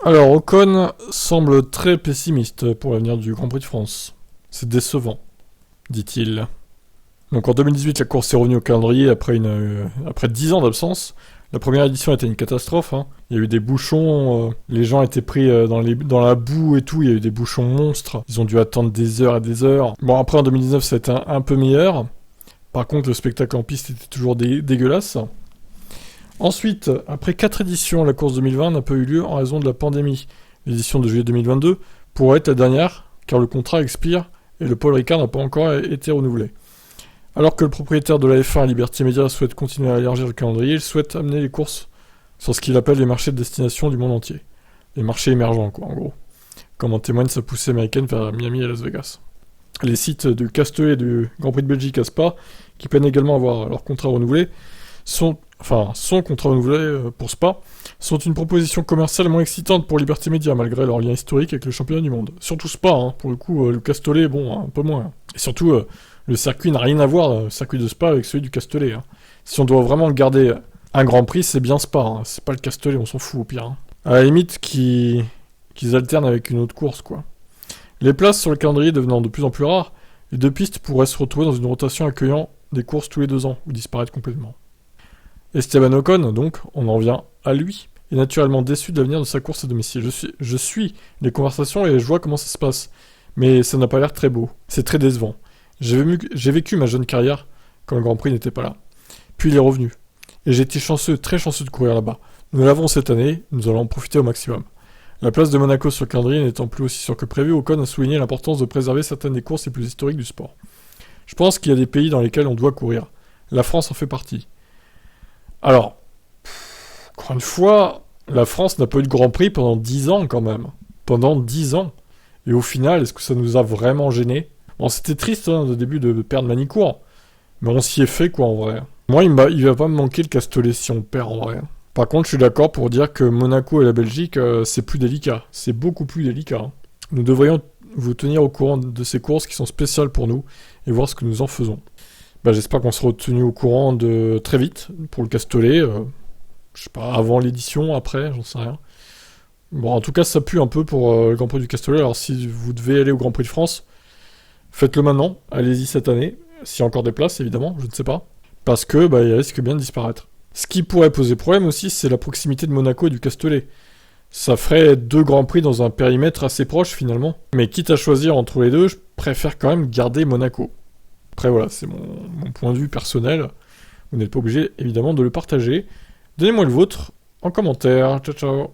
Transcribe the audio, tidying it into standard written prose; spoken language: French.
Alors, Ocon semble très pessimiste pour l'avenir du Grand Prix de France. C'est décevant, dit-il. Donc en 2018, la course est revenue au calendrier après 10 ans d'absence. La première édition était une catastrophe, hein. Il y a eu des bouchons, les gens étaient pris dans la boue et tout, il y a eu des bouchons monstres. Ils ont dû attendre des heures et des heures. Bon, après en 2019, ça a été un peu meilleur. Par contre, le spectacle en piste était toujours dégueulasse. Ensuite, après 4 éditions, la course 2020 n'a pas eu lieu en raison de la pandémie. L'édition de juillet 2022 pourrait être la dernière, car le contrat expire et le Paul Ricard n'a pas encore été renouvelé. Alors que le propriétaire de la F1, Liberty Media, souhaite continuer à élargir le calendrier, il souhaite amener les courses sur ce qu'il appelle les marchés de destination du monde entier. Les marchés émergents, quoi, en gros. Comme en témoigne sa poussée américaine vers Miami et Las Vegas. Les sites du Castellet et du Grand Prix de Belgique à Spa, qui peinent également à avoir leur contrat renouvelé, son contrat renouvelé pour Spa, sont une proposition commerciale moins excitante pour Liberty Media, malgré leur lien historique avec le championnat du monde. Surtout Spa, hein, pour le coup, le Castellet, bon, un peu moins. Et surtout, le circuit n'a rien à voir, le circuit de Spa, avec celui du Castellet. Hein. Si on doit vraiment garder un Grand Prix, c'est bien Spa, hein. C'est pas le Castellet, on s'en fout au pire. Hein. À la limite, qu'ils alternent avec une autre course, quoi. Les places sur le calendrier devenant de plus en plus rares, les deux pistes pourraient se retrouver dans une rotation accueillant des courses tous les 2 ans, ou disparaître complètement. Esteban Ocon, donc, on en vient à lui, est naturellement déçu de l'avenir de sa course à domicile. Je suis les conversations et je vois comment ça se passe, mais ça n'a pas l'air très beau. C'est très décevant. J'ai vécu ma jeune carrière quand le Grand Prix n'était pas là. Puis il est revenu. Et j'ai été chanceux, très chanceux de courir là-bas. Nous l'avons cette année, nous allons en profiter au maximum. La place de Monaco sur le calendrier n'étant plus aussi sûre que prévu, Ocon a souligné l'importance de préserver certaines des courses les plus historiques du sport. Je pense qu'il y a des pays dans lesquels on doit courir. La France en fait partie. Alors, encore une fois, la France n'a pas eu de Grand Prix pendant 10 ans quand même. Pendant 10 ans. Et au final, est-ce que ça nous a vraiment gênés? Bon, c'était triste hein, au début de perdre Manicourt. Mais on s'y est fait quoi en vrai. Moi, il va pas me manquer le Castellet si on perd en vrai. Par contre, je suis d'accord pour dire que Monaco et la Belgique, c'est plus délicat. C'est beaucoup plus délicat. Hein. Nous devrions vous tenir au courant de ces courses qui sont spéciales pour nous et voir ce que nous en faisons. J'espère qu'on sera tenu au courant de très vite pour le Castellet. Je sais pas, avant l'édition, après, j'en sais rien. Bon, en tout cas, ça pue un peu pour le Grand Prix du Castellet. Alors, si vous devez aller au Grand Prix de France, faites-le maintenant. Allez-y cette année. S'il y a encore des places, évidemment, je ne sais pas. Parce que, il risque bien de disparaître. Ce qui pourrait poser problème aussi, c'est la proximité de Monaco et du Castellet. Ça ferait 2 Grands Prix dans un périmètre assez proche, finalement. Mais quitte à choisir entre les deux, je préfère quand même garder Monaco. Après, voilà, c'est mon point de vue personnel. Vous n'êtes pas obligé, évidemment, de le partager. Donnez-moi le vôtre en commentaire. Ciao, ciao.